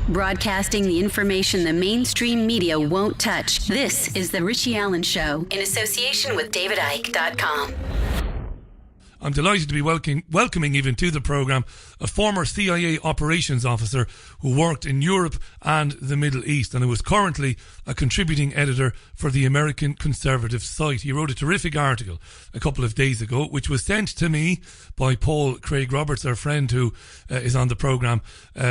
Broadcasting the information the mainstream media won't touch. This is The Richie Allen Show in association with DavidIke.com. I'm delighted to be welcoming even to the programme a former CIA operations officer who worked in Europe and the Middle East and who is currently a contributing editor for the American Conservative site. He wrote a terrific article a couple of days ago which was sent to me by Paul Craig Roberts, our friend who is on the programme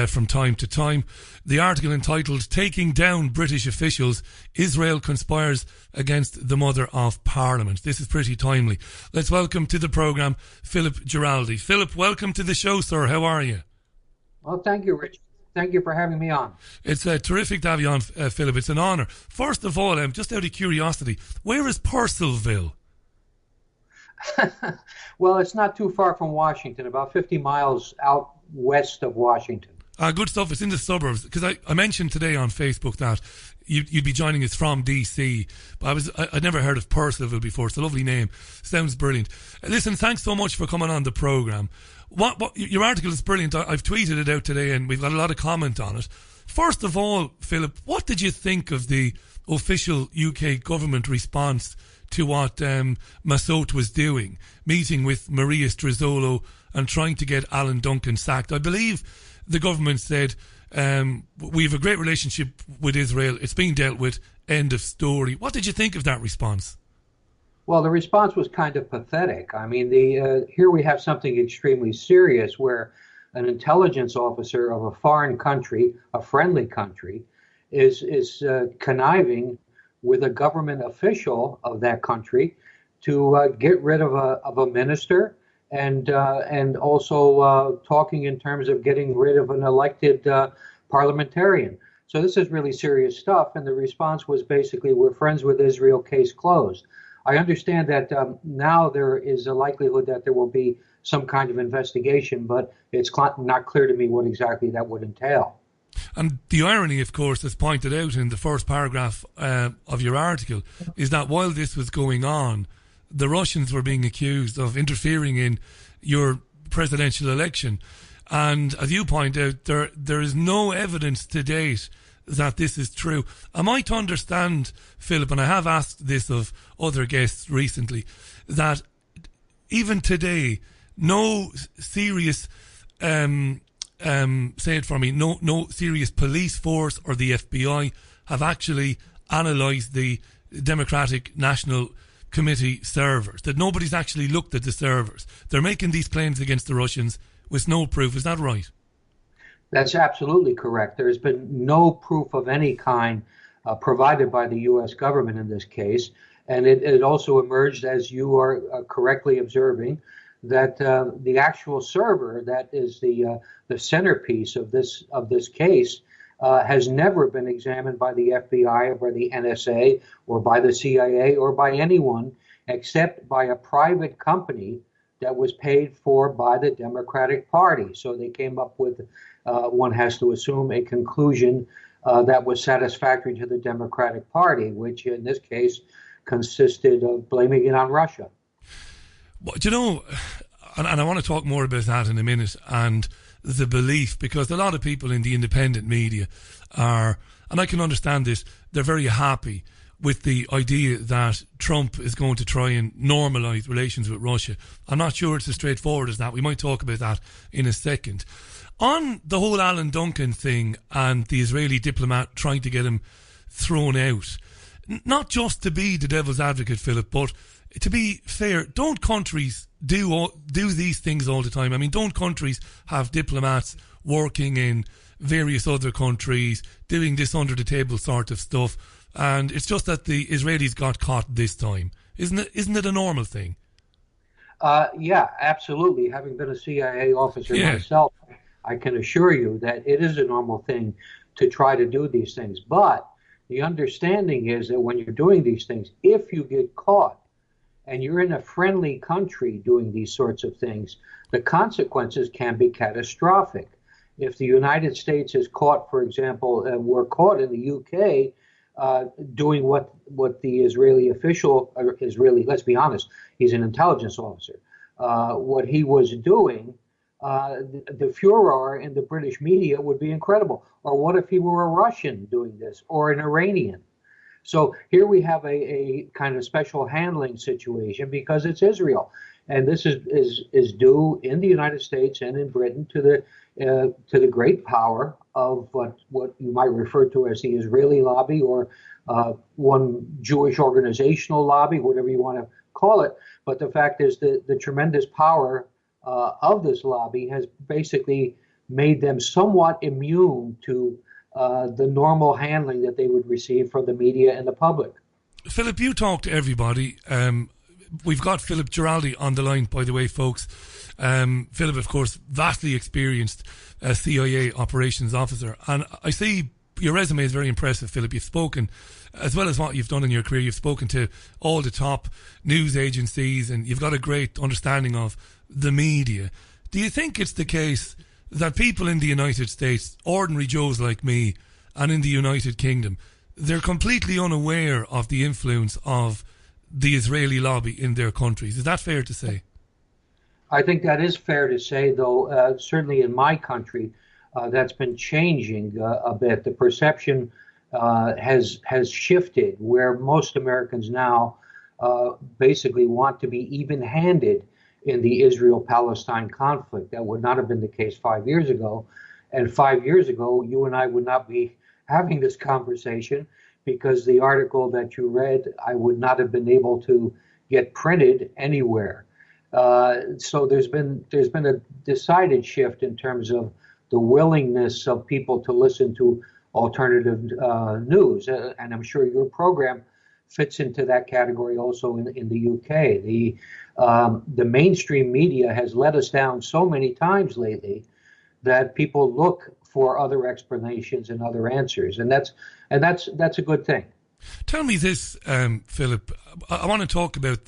from time to time. The article entitled "Taking Down British Officials, Israel Conspires Against the Mother of Parliament." This is pretty timely. Let's welcome to the programme Philip Giraldi. Philip, welcome to the show, sir. How are you? Well, thank you, Rich. Thank you for having me on. It's terrific to have you on, Philip. It's an honour. First of all, just out of curiosity, where is Purcellville? Well, it's not too far from Washington, about 50 miles out west of Washington. Good stuff. It's in the suburbs. Because I mentioned today on Facebook that you'd be joining us from DC, but I'd never heard of Purcellville before. It's a lovely name. Sounds brilliant. Listen, thanks so much for coming on the programme. Your article is brilliant. I've tweeted it out today and we've got a lot of comment on it. First of all, Philip, what did you think of the official UK government response to what Massoud was doing, meeting with Maria Strizzolo and trying to get Alan Duncan sacked? I believe the government said, we have a great relationship with Israel. It's being dealt with. End of story. What did you think of that response? Well, the response was kind of pathetic. I mean, here we have something extremely serious where an intelligence officer of a foreign country, a friendly country, is conniving with a government official of that country to get rid of a minister. And also talking in terms of getting rid of an elected parliamentarian. So this is really serious stuff. And the response was basically, we're friends with Israel, case closed. I understand that now there is a likelihood that there will be some kind of investigation, but it's not clear to me what exactly that would entail. And the irony, of course, as pointed out in the first paragraph of your article, is that while this was going on, the Russians were being accused of interfering in your presidential election. And as you point out, there is no evidence to date that this is true. Am I to understand, Philip, and I have asked this of other guests recently, that even today, no serious, say it for me, no serious police force or the FBI have actually analysed the Democratic National Committee servers, that nobody's actually looked at the servers? They're making these claims against the Russians with no proof. Is that right? That's absolutely correct. There's been no proof of any kind provided by the U.S. government in this case. And it also emerged, as you are correctly observing, that the actual server that is the centerpiece of this case has never been examined by the FBI or by the NSA or by the CIA or by anyone except by a private company that was paid for by the Democratic Party. So they came up with, one has to assume, a conclusion that was satisfactory to the Democratic Party, which in this case consisted of blaming it on Russia. Well, do you know, and I want to talk more about that in a minute, and the belief, because a lot of people in the independent media are, and I can understand this, they're very happy with the idea that Trump is going to try and normalise relations with Russia. I'm not sure it's as straightforward as that. We might talk about that in a second. On the whole Alan Duncan thing and the Israeli diplomat trying to get him thrown out, not just to be the devil's advocate, Philip, but to be fair, don't countries do these things all the time? I mean, don't countries have diplomats working in various other countries doing this under the table sort of stuff? And it's just that the Israelis got caught this time. Isn't it a normal thing? Yeah, absolutely. Having been a CIA officer myself, I can assure you that it is a normal thing to try to do these things. But the understanding is that when you're doing these things, if you get caught and you're in a friendly country doing these sorts of things, the consequences can be catastrophic. If the United States is caught, for example, were caught in the UK doing what the Israeli official, let's be honest, he's an intelligence officer, what he was doing the furor in the British media would be incredible. Or what if he were a Russian doing this, or an Iranian? So here we have a kind of special handling situation because it's Israel, and this is due in the United States and in Britain to the great power of what you might refer to as the Israeli lobby, or one Jewish organizational lobby, whatever you want to call it. But the fact is that the tremendous power of this lobby has basically made them somewhat immune to the normal handling that they would receive from the media and the public. Philip, you talk to everybody. We've got Philip Giraldi on the line, by the way, folks. Philip, of course, vastly experienced CIA operations officer. And I see your resume is very impressive, Philip. You've spoken, as well as what you've done in your career, you've spoken to all the top news agencies, and you've got a great understanding of the media. Do you think it's the case that people in the United States, ordinary Joes like me, and in the United Kingdom, they're completely unaware of the influence of the Israeli lobby in their countries? Is that fair to say? I think that is fair to say, though. Certainly in my country, that's been changing a bit. The perception has shifted, where most Americans now basically want to be even-handed in the Israel-Palestine conflict. That would not have been the case 5 years ago. And 5 years ago, you and I would not be having this conversation, because the article that you read, I would not have been able to get printed anywhere. So there's been a decided shift in terms of the willingness of people to listen to alternative news. And I'm sure your program fits into that category also in the UK. The mainstream media has let us down so many times lately that people look for other explanations and other answers, and that's a good thing. Tell me this, Philip. I want to talk about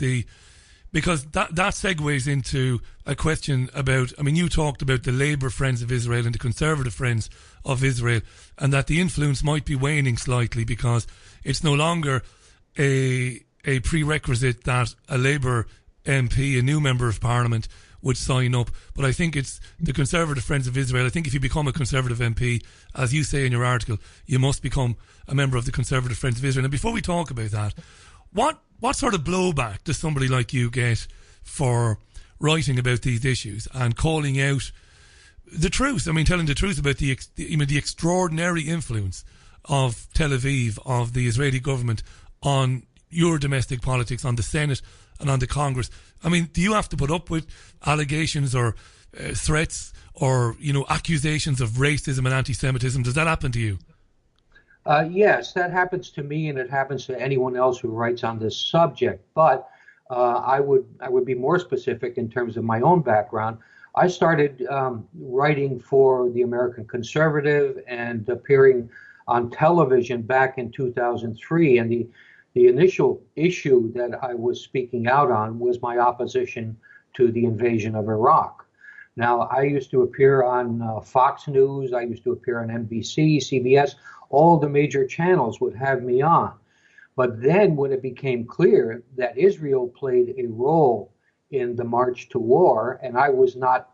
because that segues into a question about, I mean, you talked about the Labour Friends of Israel and the Conservative Friends of Israel, and that the influence might be waning slightly because it's no longer a prerequisite that a Labour MP, a new member of Parliament, would sign up. But I think it's the Conservative Friends of Israel. I think if you become a Conservative MP, as you say in your article, you must become a member of the Conservative Friends of Israel. And before we talk about that, what sort of blowback does somebody like you get for writing about these issues and calling out the truth? I mean, telling the truth about the extraordinary influence of Tel Aviv, of the Israeli government on your domestic politics, on the Senate and on the Congress. I mean, do you have to put up with allegations or threats or, accusations of racism and anti-Semitism? Does that happen to you? Yes, that happens to me, and it happens to anyone else who writes on this subject. But I would be more specific in terms of my own background. I started writing for the American Conservative and appearing on television back in 2003, and the initial issue that I was speaking out on was my opposition to the invasion of Iraq. Now, I used to appear on Fox News, I used to appear on NBC, CBS, all the major channels would have me on. But then when it became clear that Israel played a role in the march to war, and I was not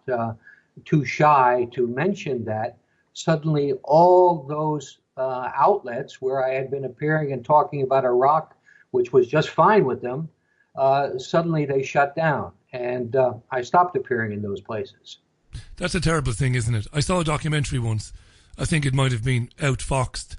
too shy to mention that, suddenly all those outlets where I had been appearing and talking about Iraq, which was just fine with them, suddenly they shut down. And I stopped appearing in those places. That's a terrible thing, isn't it? I saw a documentary once, I think it might have been outfoxed,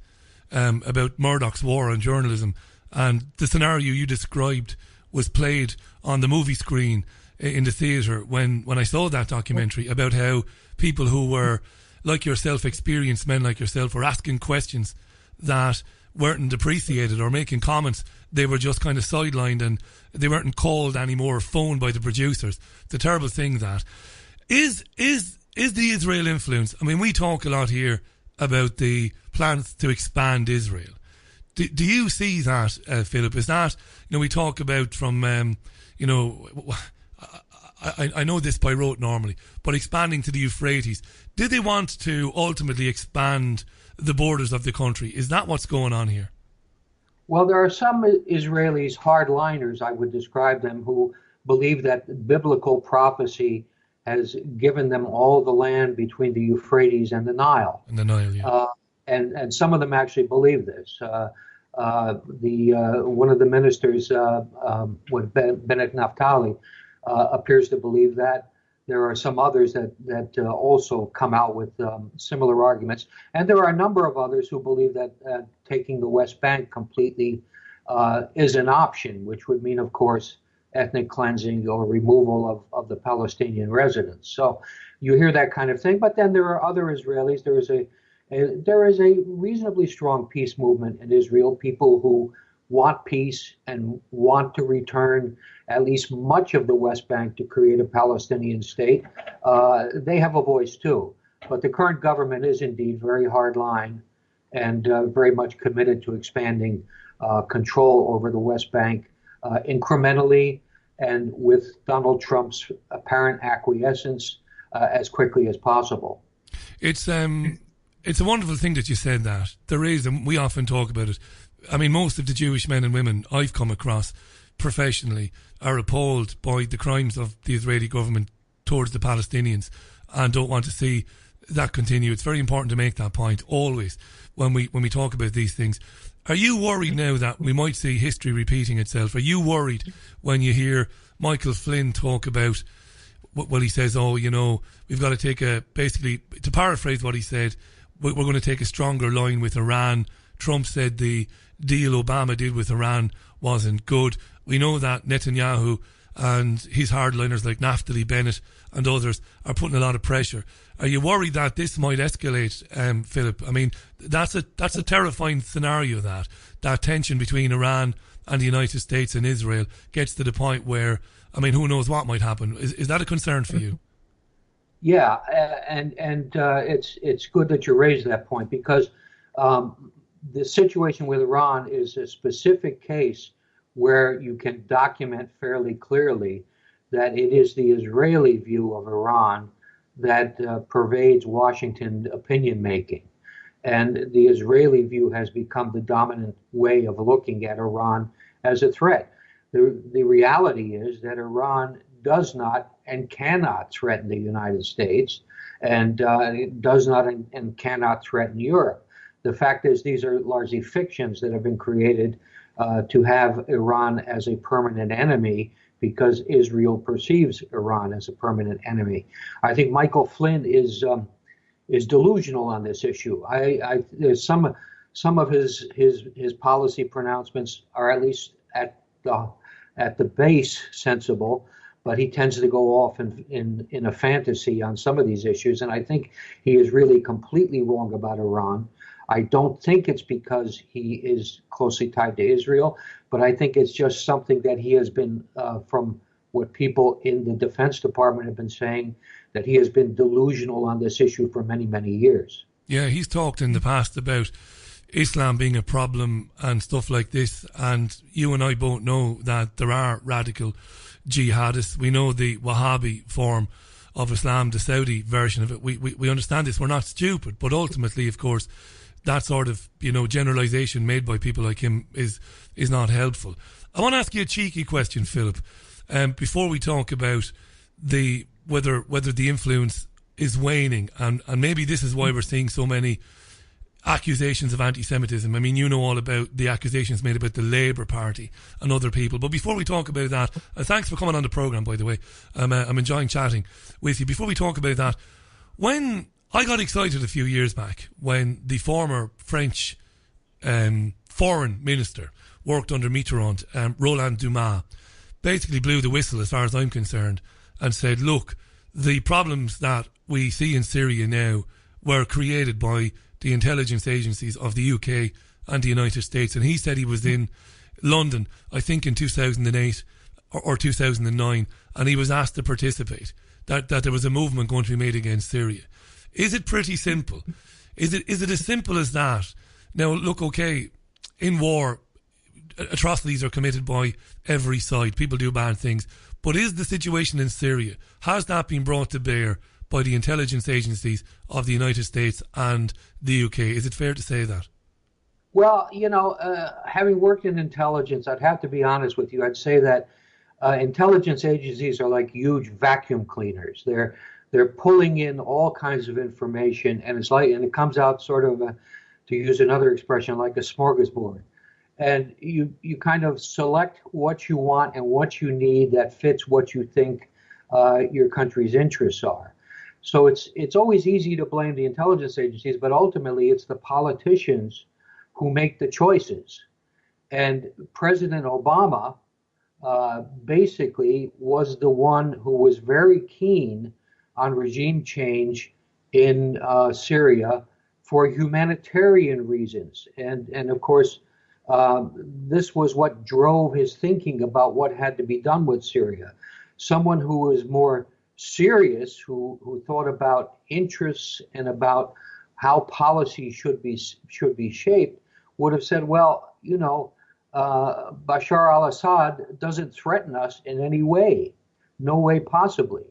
about Murdoch's war on journalism. And the scenario you described was played on the movie screen in the theatre when I saw that documentary, about how people who were like yourself, experienced men like yourself, were asking questions that weren't appreciated or making comments. They were just kind of sidelined and they weren't called anymore, phoned by the producers. It's a terrible thing. That is the Israel influence. I mean, we talk a lot here about the plans to expand Israel. Do you see that, Philip? Is that, we talk about from, I know this by rote normally, but expanding to the Euphrates. Do they want to ultimately expand the borders of the country? Is that what's going on here? Well, there are some Israelis, hardliners, I would describe them, who believe that biblical prophecy has given them all the land between the Euphrates and the Nile. And the Nile, yeah. And some of them actually believe this. One of the ministers, Bennett Naftali, appears to believe that. There are some others that also come out with similar arguments, and there are a number of others who believe that taking the West Bank completely is an option, which would mean, of course, ethnic cleansing or removal of the Palestinian residents. So you hear that kind of thing, but then there are other Israelis. There is a reasonably strong peace movement in Israel, people who want peace and want to return at least much of the West Bank to create a Palestinian state. They have a voice too. But the current government is indeed very hardline and very much committed to expanding control over the West Bank incrementally and with Donald Trump's apparent acquiescence as quickly as possible. It's a wonderful thing that you said that. There is, and we often talk about it. I mean, most of the Jewish men and women I've come across professionally are appalled by the crimes of the Israeli government towards the Palestinians and don't want to see that continue. It's very important to make that point always when we talk about these things. Are you worried now that we might see history repeating itself? Are you worried when you hear Michael Flynn talk about, well, he says, we've got to take basically, to paraphrase what he said, we're going to take a stronger line with Iran. Trump said the deal Obama did with Iran wasn't good. We know that Netanyahu and his hardliners like Naftali Bennett and others are putting a lot of pressure. Are you worried that this might escalate, Philip? I mean, that's a terrifying scenario, that tension between Iran and the United States and Israel gets to the point where, I mean, who knows what might happen. Is that a concern for you? Yeah, and it's good that you raised that point, because the situation with Iran is a specific case where you can document fairly clearly that it is the Israeli view of Iran that pervades Washington opinion making. And the Israeli view has become the dominant way of looking at Iran as a threat. The reality is that Iran does not and cannot threaten the United States, and it does not and cannot threaten Europe. The fact is, these are largely fictions that have been created to have Iran as a permanent enemy because Israel perceives Iran as a permanent enemy. I think Michael Flynn is delusional on this issue. There's some of his policy pronouncements are at least at the base sensible, but he tends to go off in a fantasy on some of these issues, and I think he is really completely wrong about Iran. I don't think it's because he is closely tied to Israel, but I think it's just something that he has been, from what people in the Defense Department have been saying, that he has been delusional on this issue for many, many years. Yeah, he's talked in the past about Islam being a problem and stuff like this, and you and I both know that there are radical jihadists. We know the Wahhabi form of Islam, the Saudi version of it. We understand this. We're not stupid, but ultimately, of course, that sort of, generalization made by people like him is not helpful. I want to ask you a cheeky question, Philip, before we talk about whether the influence is waning, and maybe this is why we're seeing so many accusations of anti-Semitism. I mean, you know all about the accusations made about the Labour Party and other people. But before we talk about that, thanks for coming on the programme, by the way. I'm enjoying chatting with you. Before we talk about that, when I got excited a few years back when the former French foreign minister worked under Mitterrand, Roland Dumas, basically blew the whistle as far as I'm concerned and said, look, the problems that we see in Syria now were created by the intelligence agencies of the UK and the United States. And he said he was in London, I think in 2008 or 2009, and he was asked to participate, that there was a movement going to be made against Syria. Is it pretty simple? Is it as simple as that? Now, look, okay, in war, atrocities are committed by every side. People do bad things. But is the situation in Syria, has that been brought to bear by the intelligence agencies of the United States and the UK? Is it fair to say that? Well, having worked in intelligence, I'd have to be honest with you. I'd say that intelligence agencies are like huge vacuum cleaners. They're pulling in all kinds of information, and it comes out sort of, to use another expression, like a smorgasbord. And you kind of select what you want and what you need that fits what you think your country's interests are. So it's always easy to blame the intelligence agencies, but ultimately it's the politicians who make the choices. And President Obama basically was the one who was very keen on regime change in Syria for humanitarian reasons. And of course, this was what drove his thinking about what had to be done with Syria. Someone who was more serious, who thought about interests and about how policy should be shaped, would have said, well, Bashar al-Assad doesn't threaten us in any way, no way possibly.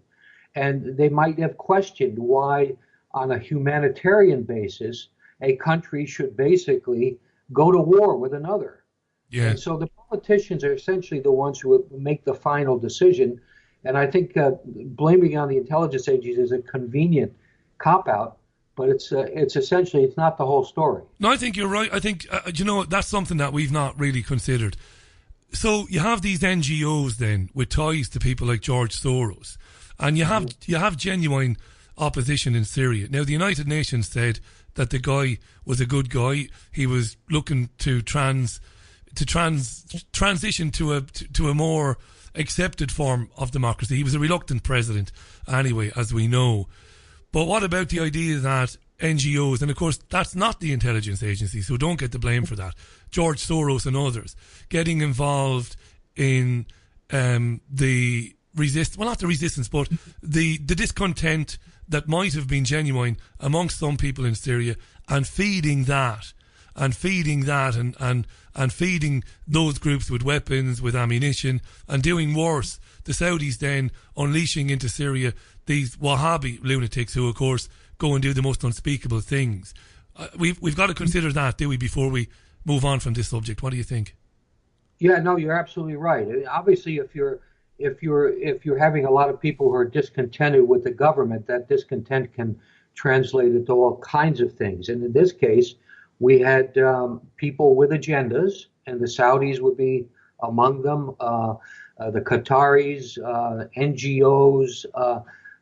And they might have questioned why, on a humanitarian basis, a country should basically go to war with another. Yeah. And so the politicians are essentially the ones who make the final decision. And I think blaming on the intelligence agencies is a convenient cop-out, but it's essentially, it's not the whole story. No, I think you're right. I think, that's something that we've not really considered. So you have these NGOs then with ties to people like George Soros, and you have genuine opposition in Syria. Now, the United Nations said that the guy was a good guy. He was looking to transition to a more accepted form of democracy. He was a reluctant president anyway, as we know. But what about the idea that NGOs, and of course that's not the intelligence agencies, so don't get the blame for that, George Soros and others, getting involved in the discontent that might have been genuine amongst some people in Syria, and feeding those groups with weapons, with ammunition, and doing worse. The Saudis then unleashing into Syria these Wahhabi lunatics who, of course, go and do the most unspeakable things. We've got to consider that, do we, before we move on from this subject? What do you think? Yeah, no, you're absolutely right. Obviously, if you're having a lot of people who are discontented with the government, that discontent can translate into all kinds of things. And in this case, we had people with agendas, and the Saudis would be among them, the Qataris, NGOs,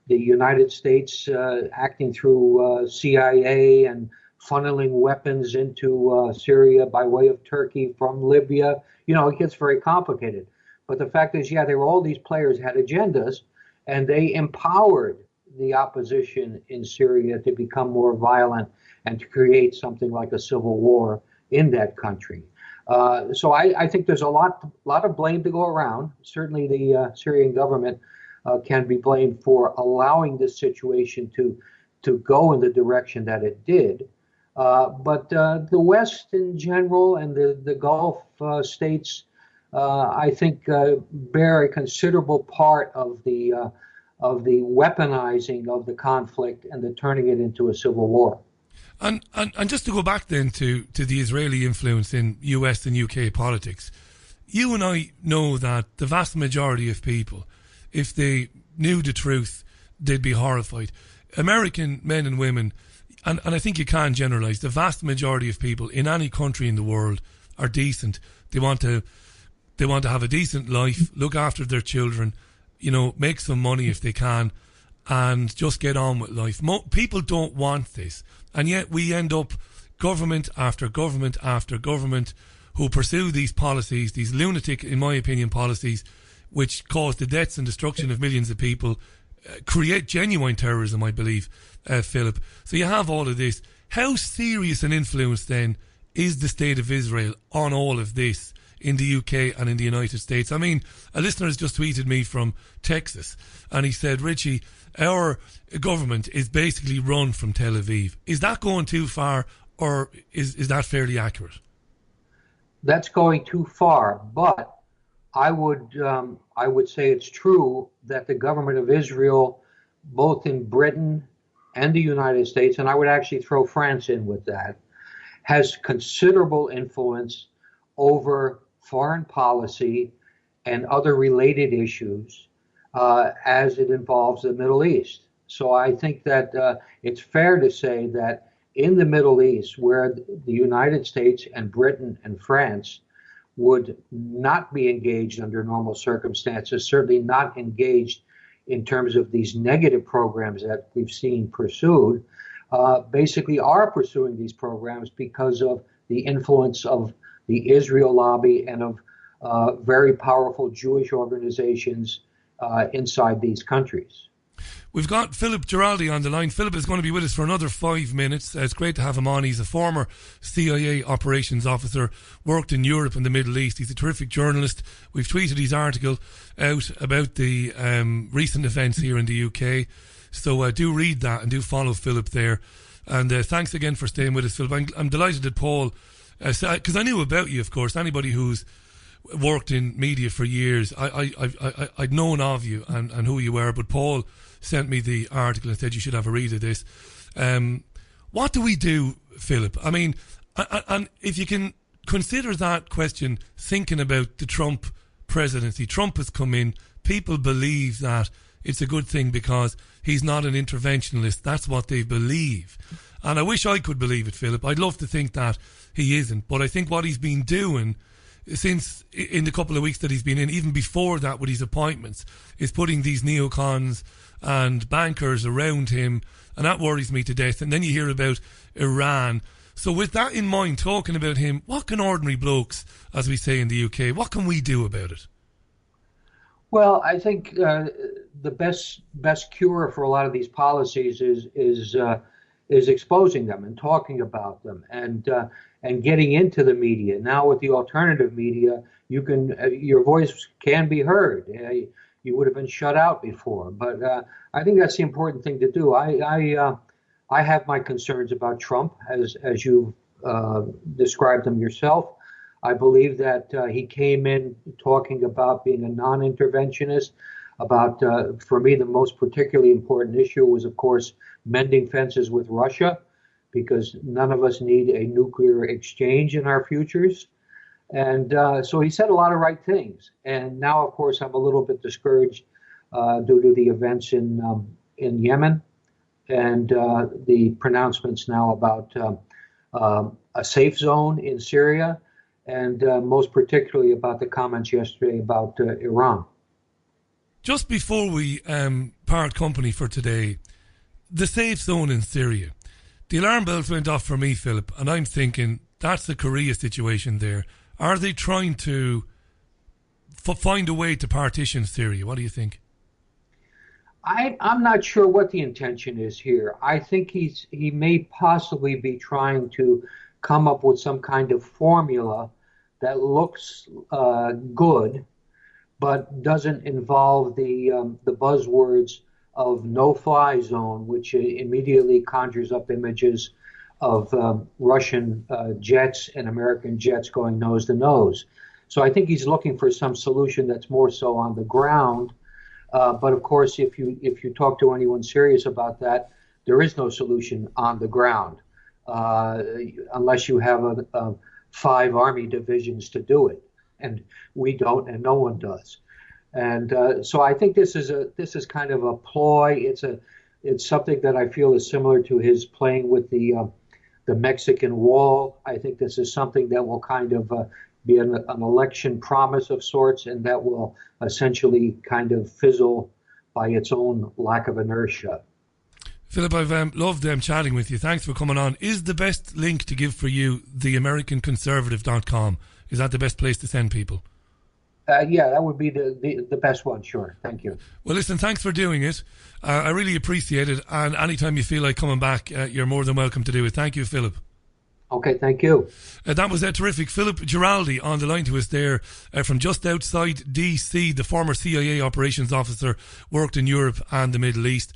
the United States acting through CIA and funneling weapons into Syria by way of Turkey from Libya. It gets very complicated. But the fact is, there were all these players had agendas, and they empowered the opposition in Syria to become more violent and to create something like a civil war in that country. So I think there's a lot of blame to go around. Certainly the Syrian government can be blamed for allowing this situation to go in the direction that it did. But the West in general and the Gulf states, I think, bear a considerable part of the weaponizing of the conflict and the turning it into a civil war. And just to go back then to the Israeli influence in US and UK politics, you and I know that the vast majority of people, if they knew the truth, they'd be horrified. American men and women, and I think you can generalise, the vast majority of people in any country in the world are decent. They want to have a decent life, look after their children, make some money if they can, and just get on with life. People don't want this. And yet we end up government after government after government who pursue these policies, these lunatic, in my opinion, policies, which cause the deaths and destruction of millions of people, create genuine terrorism, I believe, Philip. So you have all of this. How serious an influence then is the State of Israel on all of this in the UK and in the United States? I mean, a listener has just tweeted me from Texas, and he said, Richie, our government is basically run from Tel Aviv. Is that going too far, or is that fairly accurate? That's going too far, but I would say it's true that the government of Israel, both in Britain and the United States, and I would actually throw France in with that, has considerable influence over foreign policy and other related issues as it involves the Middle East. So I think that it's fair to say that in the Middle East, where the United States and Britain and France would not be engaged under normal circumstances, certainly not engaged in terms of these negative programs that we've seen pursued, basically are pursuing these programs because of the influence of the Israel lobby and of very powerful Jewish organizations inside these countries. We've got Philip Giraldi on the line. Philip is going to be with us for another 5 minutes. It's great to have him on. He's a former CIA operations officer, worked in Europe and the Middle East. He's a terrific journalist. We've tweeted his article out about the recent events here in the UK. So do read that and do follow Philip there. And thanks again for staying with us, Philip. I'm delighted that Paul, because I knew about you, of course. Anybody who's worked in media for years, I'd known of you and who you were, but Paul sent me the article and said you should have a read of this. What do we do, Philip? I mean, and if you can consider that question, thinking about the Trump presidency. Trump has come in. People believe that it's a good thing because he's not an interventionist. That's what they believe. And I wish I could believe it, Philip. I'd love to think that he isn't. But I think what he's been doing since in the couple of weeks that he's been in, even before that with his appointments, is putting these neocons and bankers around him, and that worries me to death. And then you hear about Iran. So with that in mind, talking about him, what can ordinary blokes, as we say in the UK, what can we do about it? Well, I think the best cure for a lot of these policies is exposing them and talking about them and getting into the media. Now with the alternative media, you can your voice can be heard. You would have been shut out before, but I think that's the important thing to do. I have my concerns about Trump, as you described him yourself. I believe that he came in talking about being a non-interventionist. About, for me, the most particularly important issue was, of course, mending fences with Russia, because none of us need a nuclear exchange in our futures. And so he said a lot of right things. And now, of course, I'm a little bit discouraged due to the events in Yemen and the pronouncements now about a safe zone in Syria, and most particularly about the comments yesterday about Iran. Just before we part company for today, the safe zone in Syria, the alarm bells went off for me, Philip, and I'm thinking that's the Korea situation there. Are they trying to find a way to partition Syria? What do you think? I'm not sure what the intention is here. I think he may possibly be trying to come up with some kind of formula that looks good, but doesn't involve the buzzwords of no-fly zone, which immediately conjures up images of Russian jets and American jets going nose to nose. So I think he's looking for some solution that's more so on the ground. But of course, if you talk to anyone serious about that, there is no solution on the ground unless you have 5 army divisions to do it, and we don't, and no one does. And so I think this is kind of a ploy. It's something that I feel is similar to his playing with the Mexican wall. I think this is something that will kind of be an election promise of sorts, and that will essentially kind of fizzle by its own lack of inertia. Philip, I've loved chatting with you. Thanks for coming on. Is the best link to give for you theamericanconservative.com? Is that the best place to send people? Yeah, that would be the best one, sure. Thank you. Well, listen, thanks for doing it. I really appreciate it. And anytime you feel like coming back, you're more than welcome to do it. Thank you, Philip. Okay, thank you. That was terrific. Philip Giraldi on the line to us there from just outside DC, the former CIA operations officer, worked in Europe and the Middle East.